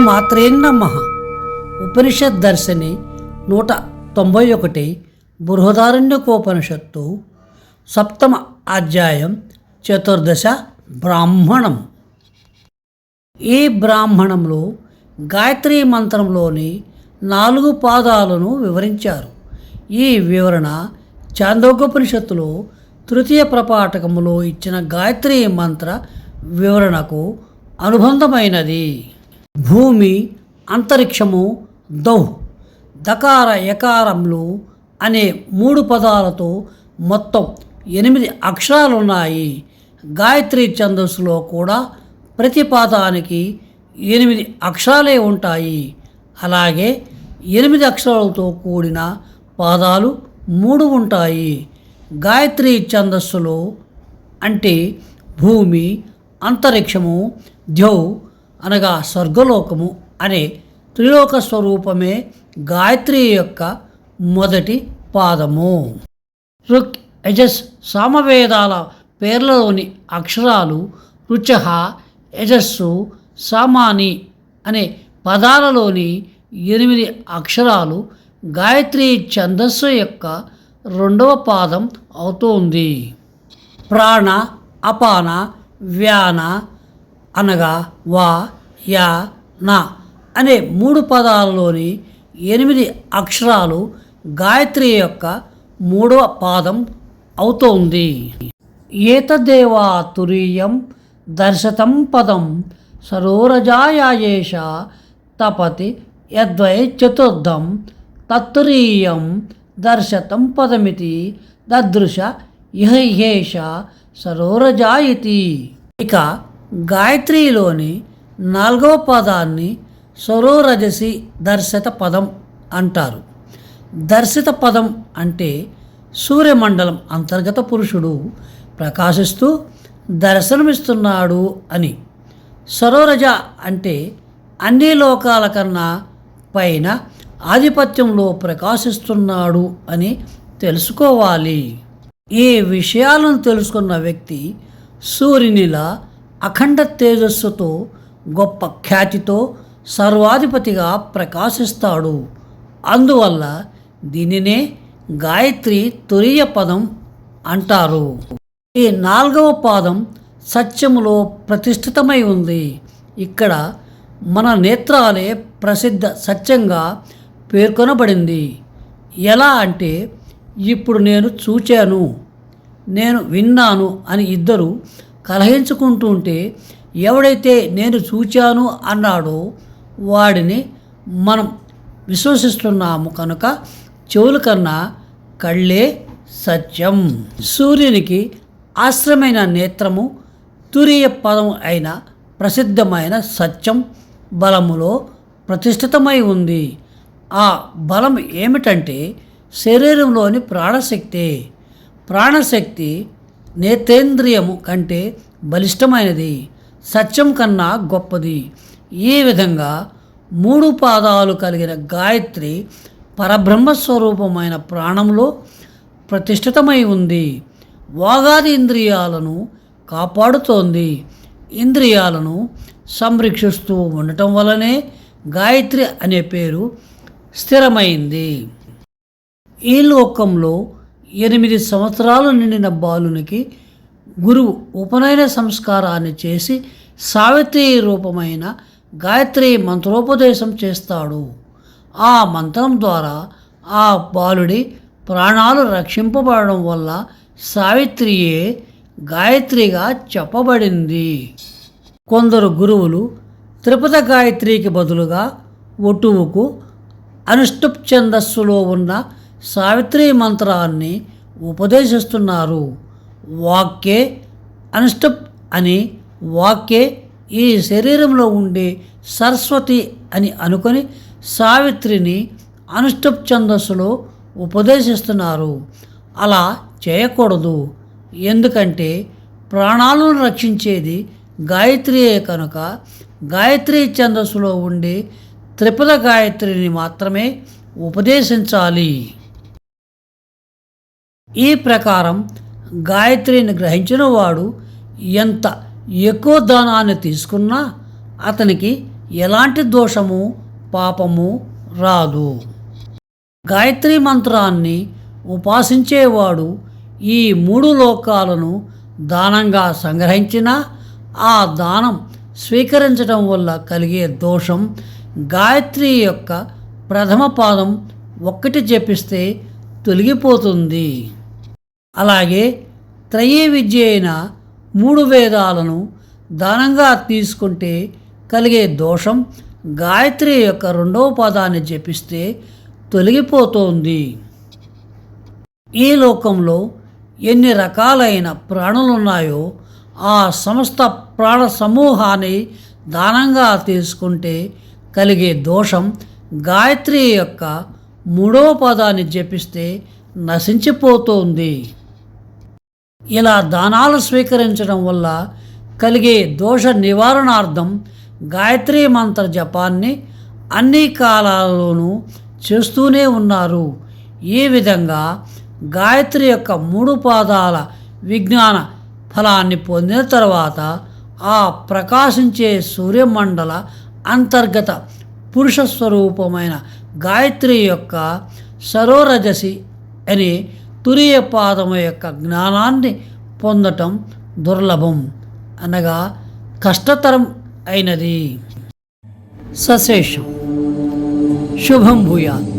శ్రీమాత్రే నమః. ఉపనిషత్ దర్శిని 191 బృహదారణ్యకోపనిషత్తు సప్తమ అధ్యాయం చతుర్దశ బ్రాహ్మణం. ఈ బ్రాహ్మణంలో గాయత్రీ మంత్రంలోని 4 పాదాలను వివరించారు. ఈ వివరణ చాందోగ్యోపనిషత్తులో తృతీయ ప్రపాఠకములో ఇచ్చిన గాయత్రీ మంత్ర వివరణకు అనుబంధమైనది. భూమి, అంతరిక్షము, దౌ, దకార యకారములు అనే 3 పదాలతో మొత్తం 8 అక్షరాలున్నాయి. గాయత్రి ఛందస్సులో కూడా ప్రతి పాదానికి 8 అక్షరాలే ఉంటాయి. అలాగే 8 అక్షరాలతో కూడిన పాదాలు 3 ఉంటాయి. గాయత్రి ఛందస్సులో అంటే భూమి, అంతరిక్షము, ద్యౌ అనగా స్వర్గలోకము అనే త్రిలోక స్వరూపమే గాయత్రి యొక్క మొదటి పాదము. ఋక్, యజస్, సామవేదాల పేర్లలోని అక్షరాలు రుచః, యజస్సు, సామాని అనే పదాలలోని 8 అక్షరాలు గాయత్రి ఛందస్సు యొక్క 2వ పాదం అవుతుంది. ప్రాణ, అపాన, వ్యాన అనగా వా, యా, నా అనే 3 పదాలలోని 8 అక్షరాలు గాయత్రి యొక్క 3వ పాదం అవుతోంది. ఏతదేవా తురీయం దర్శతం పదం సరోరజాయేష తపతి యద్వై చతుర్థం తత్తురీయం దర్శతం పదమితి దదృశ ఇహేష సరోరజాయితి. ఇక గాయత్రిలోని 4వ పదాన్ని సరోరజసి దర్శత పదం అంటారు. దర్శిత పదం అంటే సూర్యమండలం అంతర్గత పురుషుడు ప్రకాశిస్తూ దర్శనమిస్తున్నాడు అని. సరోరజ అంటే అన్ని లోకాల కన్నా పైన ఆధిపత్యంలో ప్రకాశిస్తున్నాడు అని తెలుసుకోవాలి. ఈ విషయాలను తెలుసుకున్న వ్యక్తి సూర్యునిలా అఖండ తేజస్సుతో గొప్ప ఖ్యాతితో సర్వాధిపతిగా ప్రకాశిస్తాడు. అందువల్ల దీనినే గాయత్రి తురీయ పదం అంటారు. ఈ 4వ పాదం సత్యములో ప్రతిష్ఠితమై ఉంది. ఇక్కడ మన నేత్రాలే ప్రసిద్ధ సత్యంగా పేర్కొనబడింది. ఎలా అంటే ఇప్పుడు నేను చూచాను, నేను విన్నాను అని ఇద్దరు కలహించుకుంటుంటే ఎవడైతే నేను చూచాను అన్నాడో వాడిని మనం విశ్వసిస్తున్నాము కనుక చెవుల కన్నా కళ్ళే సత్యం. సూర్యునికి ఆశ్రమైన నేత్రము తురీయ పదం అయిన ప్రసిద్ధమైన సత్యం బలములో ప్రతిష్ఠితమై ఉంది. ఆ బలం ఏమిటంటే శరీరంలోని ప్రాణశక్తి. ప్రాణశక్తి నేత్రేంద్రియము కంటే బలిష్టమైనది, సత్యం కన్నా గొప్పది. ఈ విధంగా 3 పాదాలు కలిగిన గాయత్రి పరబ్రహ్మస్వరూపమైన ప్రాణంలో ప్రతిష్ఠితమై ఉంది. వాగాది ఇంద్రియాలను కాపాడుతోంది. ఇంద్రియాలను సంరక్షిస్తూ ఉండటం వలనే గాయత్రి అనే పేరు స్థిరమైంది. ఈ లోకంలో 8 సంవత్సరాలు నిండిన బాలునికి గురువు ఉపనయన సంస్కారాన్ని చేసి సావిత్రి రూపమైన గాయత్రి మంత్రోపదేశం చేస్తాడు. ఆ మంత్రం ద్వారా ఆ బాలుడి ప్రాణాలు రక్షింపబడడం వల్ల సావిత్రియే గాయత్రిగా చెప్పబడింది. కొందరు గురువులు త్రిపద గాయత్రికి బదులుగా ఒటువుకు అనుష్టుప్ ఛందస్సులో ఉన్న సావిత్రి మంత్రాన్ని ఉపదేశిస్తున్నారు. వాక్యే అనుష్టుప్ అని, వాక్యే ఈ శరీరంలో ఉండే సరస్వతి అని అనుకొని సావిత్రిని అనుష్టుప్ ఛందస్సులో ఉపదేశిస్తున్నారు. అలా చేయకూడదు. ఎందుకంటే ప్రాణాలను రక్షించేది గాయత్రియే కనుక గాయత్రి ఛందస్సులో ఉండే త్రిపద గాయత్రిని మాత్రమే ఉపదేశించాలి. ఈ ప్రకారం గాయత్రిని గ్రహించిన వాడు ఎంత ఎక్కువ దానాన్ని తీసుకున్నా అతనికి ఎలాంటి దోషము పాపము రాదు. గాయత్రి మంత్రాన్ని ఉపాసించేవాడు ఈ 3 లోకాలను దానంగా సంగ్రహించినా ఆ దానం స్వీకరించడం వల్ల కలిగే దోషం గాయత్రి యొక్క ప్రథమ పాదం 1 జపిస్తే తొలగిపోతుంది. అలాగే త్రయీ విద్య అయిన 3 వేదాలను దానంగా తీసుకుంటే కలిగే దోషం గాయత్రి యొక్క 2వ పాదాన్ని జపిస్తే తొలగిపోతుంది. ఈ లోకంలో ఎన్ని రకాలైన ప్రాణులున్నాయో ఆ సమస్త ప్రాణ సమూహాన్ని దానంగా తీసుకుంటే కలిగే దోషం గాయత్రి యొక్క 3వ పాదాన్ని జపిస్తే నశించిపోతుంది. ఇలా దానాలు స్వీకరించడం వల్ల కలిగే దోష నివారణార్థం గాయత్రి మంత్ర జపాన్ని అన్ని కాలాల్లోనూ చేస్తూనే ఉన్నారు. ఈ విధంగా గాయత్రి యొక్క 3 పాదాల విజ్ఞాన ఫలాన్ని పొందిన తర్వాత ఆ ప్రకాశించే సూర్యమండల అంతర్గత పురుష స్వరూపమైన గాయత్రి యొక్క సరోరజసి అనే తురియ పాదము యొక్క జ్ఞానాన్ని పొందటం దుర్లభం, అనగా కష్టతరం అయినది. సశేషం. శుభం భూయాత్.